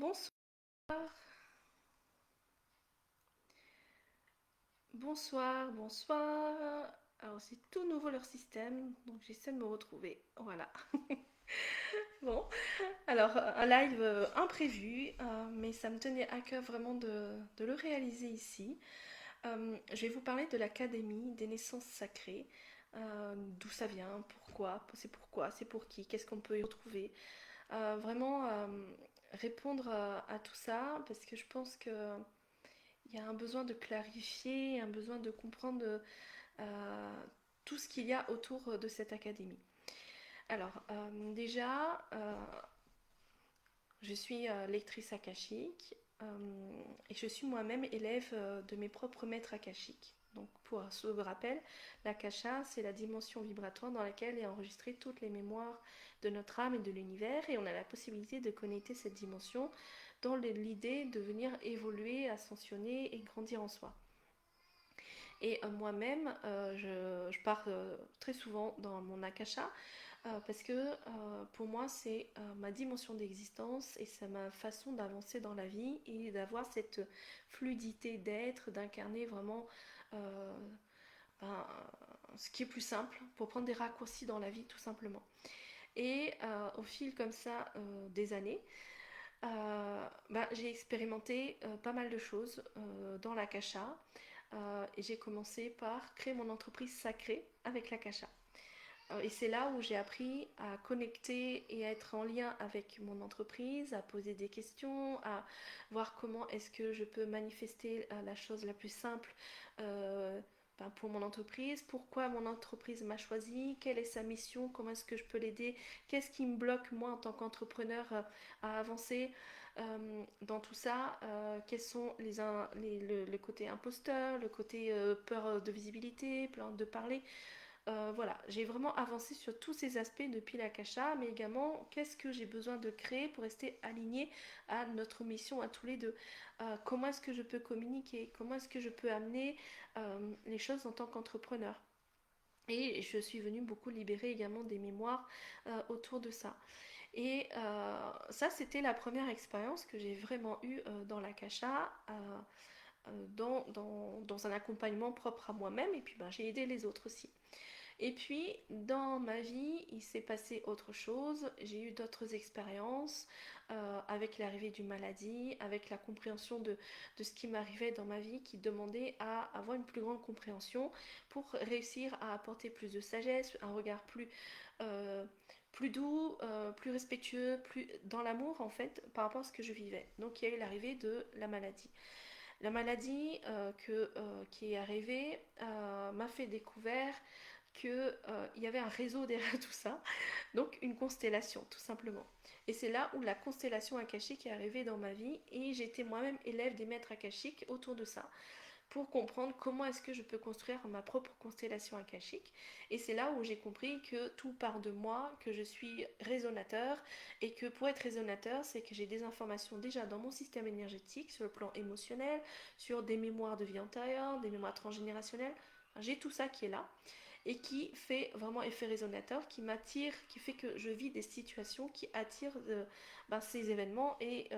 Bonsoir, bonsoir, bonsoir. Alors c'est tout nouveau leur système, donc j'essaie de me retrouver. Voilà. Bon, alors un live imprévu, mais ça me tenait à cœur vraiment de le réaliser ici. Je vais vous parler de l'Académie des naissances sacrées. D'où ça vient, pourquoi, c'est pour qui, qu'est-ce qu'on peut y retrouver. Vraiment répondre à tout ça, parce que je pense que il y a un besoin de clarifier, un besoin de comprendre tout ce qu'il y a autour de cette académie. Alors, déjà, je suis lectrice akashique et je suis moi-même élève de mes propres maîtres akashiques. Donc, pour ce rappel, l'akasha, c'est la dimension vibratoire dans laquelle est enregistrée toutes les mémoires de notre âme et de l'univers, et on a la possibilité de connecter cette dimension dans l'idée de venir évoluer, ascensionner et grandir en soi. Et moi-même, je pars très souvent dans mon akasha parce que pour moi, c'est ma dimension d'existence et c'est ma façon d'avancer dans la vie et d'avoir cette fluidité d'être, d'incarner vraiment euh, ben, ce qui est plus simple pour prendre des raccourcis dans la vie, tout simplement. Et au fil comme ça des années, j'ai expérimenté pas mal de choses dans l'akasha. Et j'ai commencé par créer mon entreprise sacrée avec l'akasha. Et c'est là où j'ai appris à connecter et à être en lien avec mon entreprise, à poser des questions, à voir comment est-ce que je peux manifester la chose la plus simple pour mon entreprise, pourquoi mon entreprise m'a choisi, quelle est sa mission, comment est-ce que je peux l'aider, qu'est-ce qui me bloque moi en tant qu'entrepreneur à avancer dans tout ça, quels sont le côté imposteur, le côté peur de visibilité, peur de parler. Voilà, j'ai vraiment avancé sur tous ces aspects depuis l'akasha, mais également qu'est-ce que j'ai besoin de créer pour rester aligné à notre mission à tous les deux. Comment est-ce que je peux communiquer, comment est-ce que je peux amener les choses en tant qu'entrepreneur. Et je suis venue beaucoup libérer également des mémoires autour de ça. Et ça, c'était la première expérience que j'ai vraiment eue dans l'akasha. Dans un accompagnement propre à moi-même, et puis j'ai aidé les autres aussi. Et puis, dans ma vie, il s'est passé autre chose. J'ai eu d'autres expériences avec l'arrivée d'une maladie, avec la compréhension de ce qui m'arrivait dans ma vie qui demandait à avoir une plus grande compréhension pour réussir à apporter plus de sagesse, un regard euh, plus doux, plus respectueux, plus dans l'amour en fait par rapport à ce que je vivais. Donc il y a eu l'arrivée de la maladie. La maladie qui est arrivée m'a fait découvrir qu'il y avait un réseau derrière tout ça, donc une constellation tout simplement. Et c'est là où la constellation akashique est arrivée dans ma vie et j'étais moi-même élève des maîtres akashiques autour de ça pour comprendre comment est-ce que je peux construire ma propre constellation akashique. Et c'est là où j'ai compris que tout part de moi, que je suis résonateur et que pour être résonateur, c'est que j'ai des informations déjà dans mon système énergétique, sur le plan émotionnel, sur des mémoires de vie antérieure, des mémoires transgénérationnelles. J'ai tout ça qui est là et qui fait vraiment effet résonateur, qui m'attire, qui fait que je vis des situations qui attirent ces événements et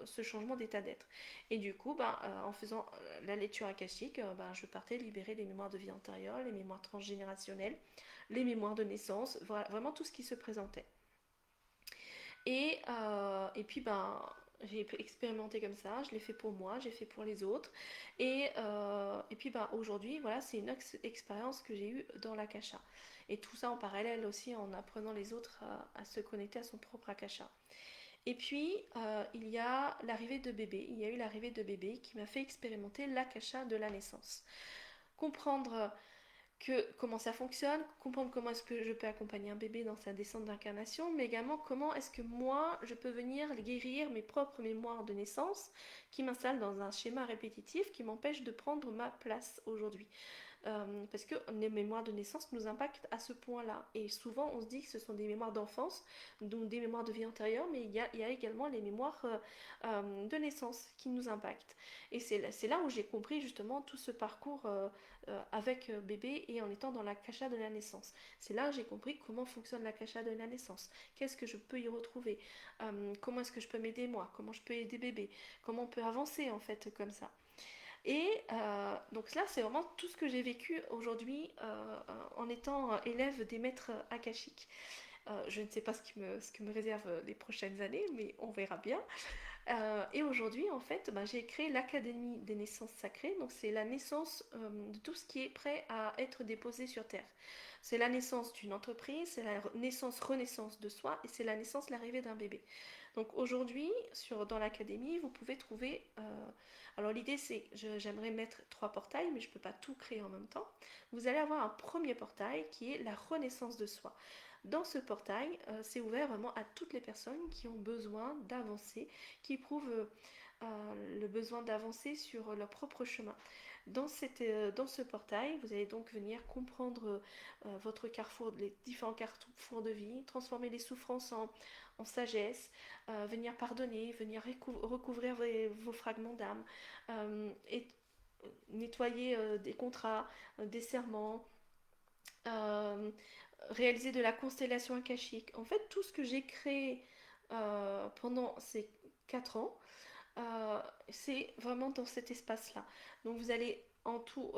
ce changement d'état d'être. Et du coup, en faisant la lecture akashique, je partais libérer les mémoires de vie antérieure, les mémoires transgénérationnelles, les mémoires de naissance, voilà, vraiment tout ce qui se présentait. Et puis, j'ai expérimenté comme ça, je l'ai fait pour moi, j'ai fait pour les autres. Et puis, aujourd'hui, voilà, c'est une expérience que j'ai eue dans l'akasha. Et tout ça en parallèle aussi en apprenant les autres à se connecter à son propre akasha. Et puis, il y a l'arrivée de bébé. Il y a eu l'arrivée de bébé qui m'a fait expérimenter l'akasha de la naissance. Comprendre comment ça fonctionne, comprendre comment est-ce que je peux accompagner un bébé dans sa descente d'incarnation, mais également comment est-ce que moi, je peux venir guérir mes propres mémoires de naissance qui m'installent dans un schéma répétitif qui m'empêche de prendre ma place aujourd'hui. parce que les mémoires de naissance nous impactent à ce point-là. Et souvent, on se dit que ce sont des mémoires d'enfance, donc des mémoires de vie antérieure, mais il y a également les mémoires de naissance qui nous impactent. Et c'est là où j'ai compris justement tout ce parcours avec bébé et en étant dans la kasha de la naissance. C'est là que j'ai compris comment fonctionne la kasha de la naissance. Qu'est-ce que je peux y retrouver, comment est-ce que je peux m'aider moi, comment je peux aider bébé, comment on peut avancer en fait comme ça. Et donc là, c'est vraiment tout ce que j'ai vécu aujourd'hui en étant élève des maîtres akashiques. Je ne sais pas ce que me réservent les prochaines années, mais on verra bien. Et aujourd'hui, en fait, bah, j'ai créé l'Académie des naissances sacrées. Donc, c'est la naissance de tout ce qui est prêt à être déposé sur Terre. C'est la naissance d'une entreprise, c'est la renaissance de soi et c'est la naissance, l'arrivée d'un bébé. Donc aujourd'hui, dans l'académie, vous pouvez trouver... alors l'idée c'est, j'aimerais mettre 3 portails, mais je ne peux pas tout créer en même temps. Vous allez avoir un premier portail qui est la renaissance de soi. Dans ce portail, c'est ouvert vraiment à toutes les personnes qui ont besoin d'avancer, qui éprouvent le besoin d'avancer sur leur propre chemin. Dans ce portail, vous allez donc venir comprendre votre carrefour, les différents carrefours de vie, transformer les souffrances en sagesse, venir pardonner, venir recouvrir vos fragments d'âme, et nettoyer des contrats, des serments, euh, réaliser de la constellation akashique. En fait, tout ce que j'ai créé pendant ces 4 ans, c'est vraiment dans cet espace-là. Donc vous allez en tout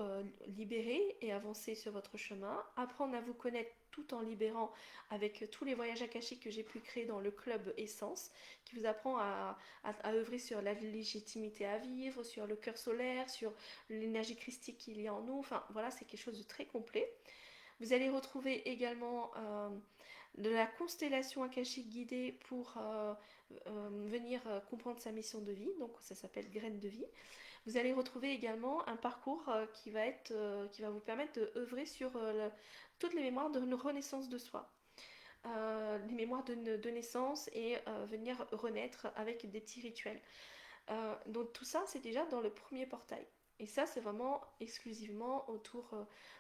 libérer et avancer sur votre chemin, apprendre à vous connaître tout en libérant avec tous les voyages akashiques que j'ai pu créer dans le club Essence, qui vous apprend à œuvrer sur la légitimité à vivre, sur le cœur solaire, sur l'énergie christique qu'il y a en nous. Enfin voilà, c'est quelque chose de très complet. Vous allez retrouver également de la constellation akashique guidée pour venir comprendre sa mission de vie, donc ça s'appelle graine de vie. Vous allez retrouver également un parcours qui va vous permettre d'œuvrer sur toutes les mémoires de renaissance de soi. Les mémoires de naissance et venir renaître avec des petits rituels. Donc tout ça, c'est déjà dans le premier portail. Et ça, c'est vraiment exclusivement autour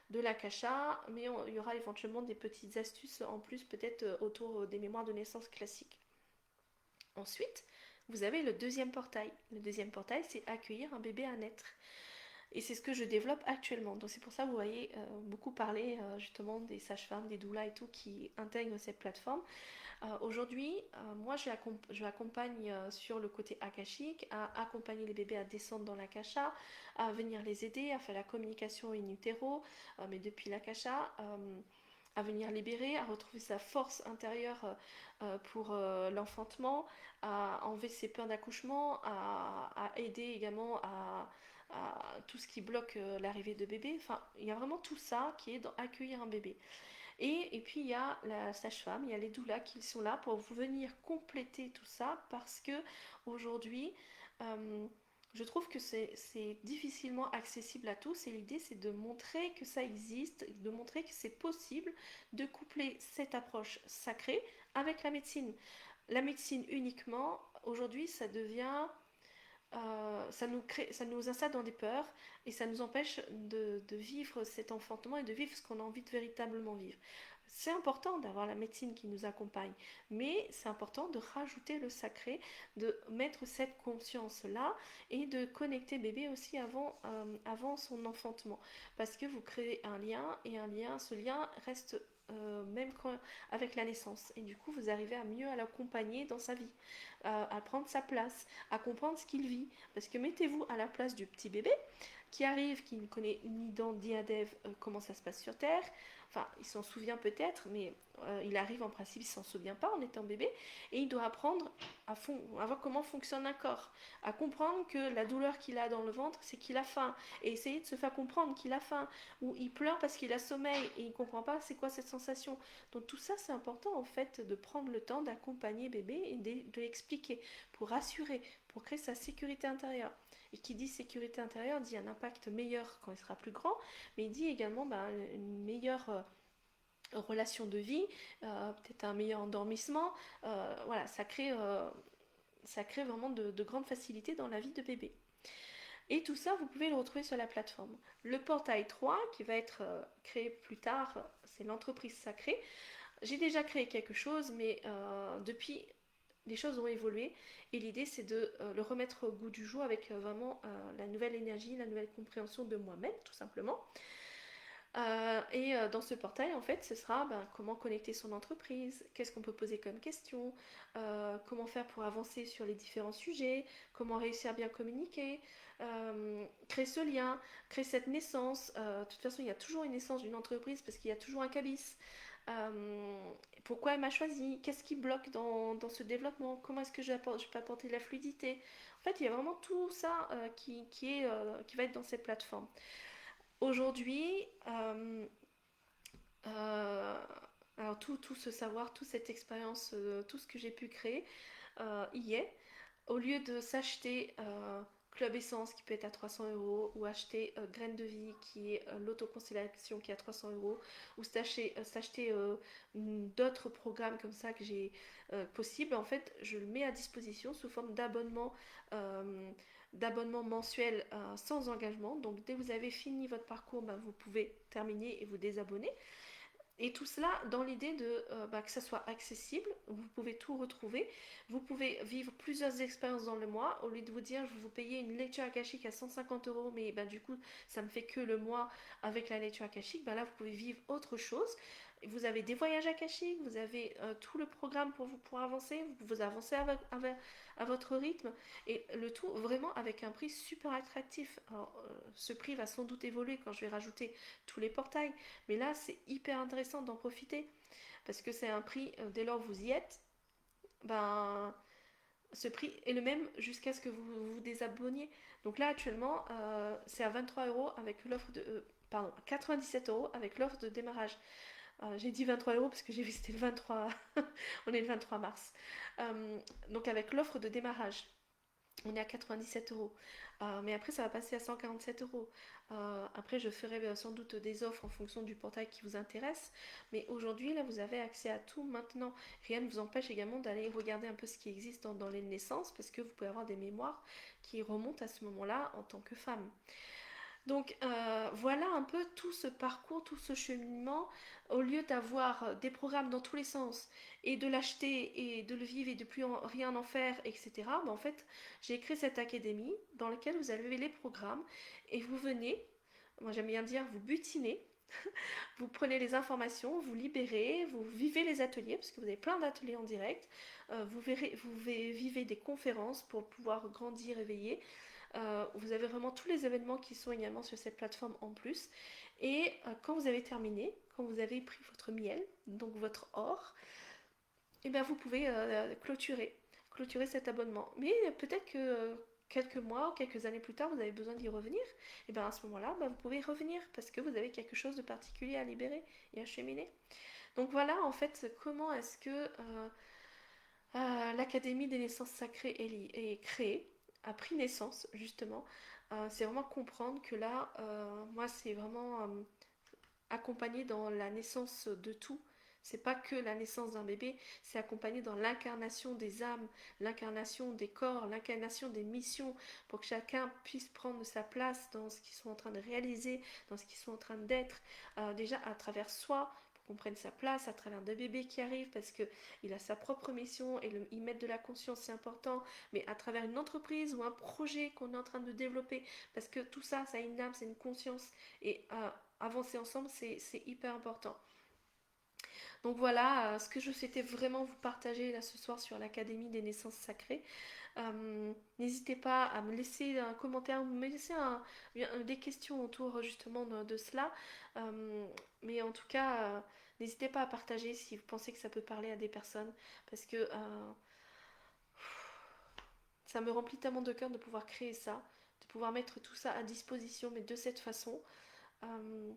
de l'akasha, mais il y aura éventuellement des petites astuces en plus, peut-être autour des mémoires de naissance classiques. Ensuite, vous avez le deuxième portail. Le deuxième portail, c'est accueillir un bébé à naître. Et c'est ce que je développe actuellement. Donc c'est pour ça que vous voyez beaucoup parler justement des sages-femmes, des doulas et tout qui intègrent cette plateforme. Aujourd'hui, moi je accompagne sur le côté akashique, à accompagner les bébés à descendre dans l'akasha, à venir les aider, à faire la communication in utero, mais depuis l'akasha, à venir libérer, à retrouver sa force intérieure pour l'enfantement, à enlever ses peurs d'accouchement, à aider également à tout ce qui bloque l'arrivée de bébé. Enfin, il y a vraiment tout ça qui est dans accueillir un bébé. Et puis il y a la sage-femme, il y a les doulas qui sont là pour venir compléter tout ça parce que aujourd'hui, euh, je trouve que c'est difficilement accessible à tous et l'idée c'est de montrer que ça existe, de montrer que c'est possible de coupler cette approche sacrée avec la médecine. La médecine uniquement, aujourd'hui, ça devient ça nous installe dans des peurs et ça nous empêche de vivre cet enfantement et de vivre ce qu'on a envie de véritablement vivre. C'est important d'avoir la médecine qui nous accompagne, mais c'est important de rajouter le sacré, de mettre cette conscience-là et de connecter bébé aussi avant son enfantement. Parce que vous créez un lien et ce lien reste même avec la naissance. Et du coup, vous arrivez à mieux l'accompagner dans sa vie, à prendre sa place, à comprendre ce qu'il vit. Parce que mettez-vous à la place du petit bébé qui arrive, qui ne connaît ni dans Diadev comment ça se passe sur Terre. Enfin, il s'en souvient peut-être, mais il arrive en principe, il s'en souvient pas en étant bébé. Et il doit apprendre à voir comment fonctionne un corps, à comprendre que la douleur qu'il a dans le ventre, c'est qu'il a faim. Et essayer de se faire comprendre qu'il a faim. Ou il pleure parce qu'il a sommeil et il comprend pas c'est quoi cette sensation. Donc tout ça, c'est important en fait de prendre le temps d'accompagner bébé et de l'expliquer pour rassurer, pour créer sa sécurité intérieure. Et qui dit sécurité intérieure dit un impact meilleur quand il sera plus grand, mais il dit également une meilleure relation de vie, peut-être un meilleur endormissement. Voilà, ça crée vraiment de grandes facilités dans la vie de bébé. Et tout ça, vous pouvez le retrouver sur la plateforme. Le portail 3, qui va être créé plus tard, c'est l'entreprise sacrée. J'ai déjà créé quelque chose, mais depuis, les choses ont évolué. Et l'idée, c'est de le remettre au goût du jour avec vraiment la nouvelle énergie, la nouvelle compréhension de moi-même, tout simplement. Dans ce portail, en fait, ce sera comment connecter son entreprise, qu'est-ce qu'on peut poser comme question, comment faire pour avancer sur les différents sujets, comment réussir à bien communiquer, créer ce lien, créer cette naissance. De toute façon, il y a toujours une naissance d'une entreprise parce qu'il y a toujours un cabis. Euh, Pourquoi elle m'a choisi, qu'est-ce qui bloque dans ce développement, comment est-ce que je peux apporter de la fluidité. En fait, il y a vraiment tout ça qui va être dans cette plateforme. Aujourd'hui, euh, alors tout ce savoir, toute cette expérience, tout ce que j'ai pu créer y est. Au lieu de s'acheter Club Essence qui peut être à 300 € ou acheter Graines de Vie qui est l'autoconstellation qui est à 300 € ou s'acheter d'autres programmes comme ça que j'ai possible, en fait je le mets à disposition sous forme euh, d'abonnement mensuel sans engagement. Donc dès que vous avez fini votre parcours, vous pouvez terminer et vous désabonner. Et tout cela dans l'idée que ça soit accessible, vous pouvez tout retrouver, vous pouvez vivre plusieurs expériences dans le mois, au lieu de vous dire je vais vous payer une lecture akashique à 150 € mais du coup ça me fait que le mois avec la lecture akashique, là vous pouvez vivre autre chose. Vous avez des voyages akashiques, vous avez tout le programme pour avancer, vous avancez à votre rythme, et le tout vraiment avec un prix super attractif. Alors, ce prix va sans doute évoluer quand je vais rajouter tous les portails, mais là, c'est hyper intéressant d'en profiter parce que c'est un prix, dès lors que vous y êtes, ben, ce prix est le même jusqu'à ce que vous vous désabonniez. Donc là, actuellement, c'est à 23 € avec l'offre de. Pardon, 97 € avec l'offre de démarrage. J'ai dit 23 € parce que j'ai vu que c'était le 23. On est le 23 mars. Donc avec l'offre de démarrage, on est à 97 €. Mais après, ça va passer à 147 €. Après, je ferai sans doute des offres en fonction du portail qui vous intéresse. Mais aujourd'hui, là, vous avez accès à tout maintenant. Rien ne vous empêche également d'aller regarder un peu ce qui existe dans les naissances, parce que vous pouvez avoir des mémoires qui remontent à ce moment-là en tant que femme. Donc voilà un peu tout ce parcours, tout ce cheminement. Au lieu d'avoir des programmes dans tous les sens et de l'acheter et de le vivre et de plus rien en faire, etc. En fait, j'ai créé cette académie dans laquelle vous avez les programmes et vous venez, moi j'aime bien dire, vous butinez, vous prenez les informations, vous libérez, vous vivez les ateliers, parce que vous avez plein d'ateliers en direct, vous vivez des conférences pour pouvoir grandir, éveiller. Vous avez vraiment tous les événements qui sont également sur cette plateforme en plus. Et quand vous avez terminé, quand vous avez pris votre miel, donc votre or, et vous pouvez clôturer cet abonnement. Mais peut-être que quelques mois ou quelques années plus tard, vous avez besoin d'y revenir. Et bien à ce moment-là, vous pouvez revenir parce que vous avez quelque chose de particulier à libérer et à cheminer. Donc voilà en fait comment est-ce que l'Académie des naissances sacrées est créée, a pris naissance justement. C'est vraiment comprendre que là, moi c'est vraiment accompagné dans la naissance de tout. C'est pas que la naissance d'un bébé, c'est accompagné dans l'incarnation des âmes, l'incarnation des corps, l'incarnation des missions, pour que chacun puisse prendre sa place dans ce qu'ils sont en train de réaliser, dans ce qu'ils sont en train d'être, déjà à travers soi, pour qu'on prenne sa place, à travers de bébés qui arrivent, parce qu'il a sa propre mission et y mettre de la conscience, c'est important, mais à travers une entreprise ou un projet qu'on est en train de développer, parce que tout ça, ça a une âme, c'est une conscience, et avancer ensemble, c'est hyper important. Donc voilà ce que je souhaitais vraiment vous partager là ce soir sur l'Académie des naissances sacrées. N'hésitez pas à me laisser un commentaire, me laisser des questions autour justement de cela. Mais en tout cas, n'hésitez pas à partager si vous pensez que ça peut parler à des personnes, parce que ça me remplit tellement de cœur de pouvoir créer ça, de pouvoir mettre tout ça à disposition, mais de cette façon. Euh,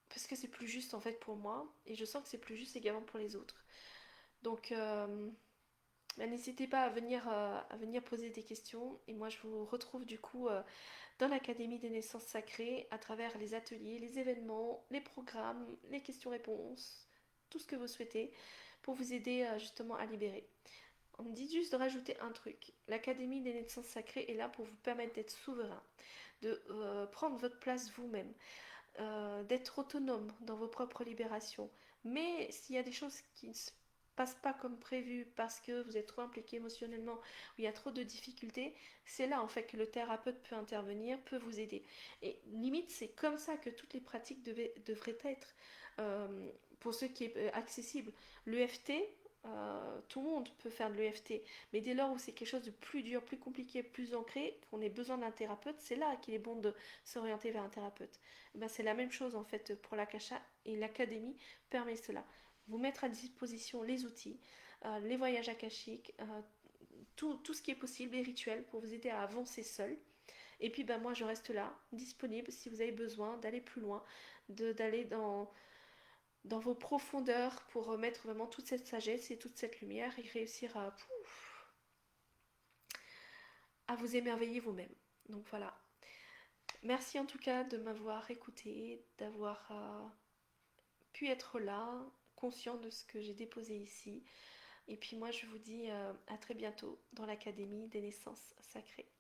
Parce que c'est plus juste en fait pour moi et je sens que c'est plus juste également pour les autres. Donc n'hésitez pas à venir poser des questions et moi je vous retrouve du coup dans l'Académie des naissances sacrées à travers les ateliers, les événements, les programmes, les questions-réponses, tout ce que vous souhaitez pour vous aider justement à libérer. On me dit juste de rajouter un truc. L'Académie des naissances sacrées est là pour vous permettre d'être souverain, de prendre votre place vous-même, d'être autonome dans vos propres libérations. Mais s'il y a des choses qui ne se passent pas comme prévu parce que vous êtes trop impliqué émotionnellement ou il y a trop de difficultés, c'est là en fait que le thérapeute peut intervenir, peut vous aider. Et limite, c'est comme ça que toutes les pratiques devraient être. Euh, pour ce qui est accessible, l'EFT, tout le monde peut faire de l'EFT, mais dès lors où c'est quelque chose de plus dur, plus compliqué, plus ancré, qu'on ait besoin d'un thérapeute, c'est là qu'il est bon de s'orienter vers un thérapeute. Eh ben, c'est la même chose en fait pour l'Akasha et l'Académie permet cela. Vous mettre à disposition les outils, les voyages akashiques, tout ce qui est possible, les rituels pour vous aider à avancer seul. Et puis ben, moi je reste là, disponible si vous avez besoin d'aller plus loin, d'aller dans vos profondeurs pour remettre vraiment toute cette sagesse et toute cette lumière et réussir à vous émerveiller vous-même. Donc voilà. Merci en tout cas de m'avoir écouté, d'avoir pu être là, conscient de ce que j'ai déposé ici. Et puis moi je vous dis à très bientôt dans l'Académie des naissances sacrées.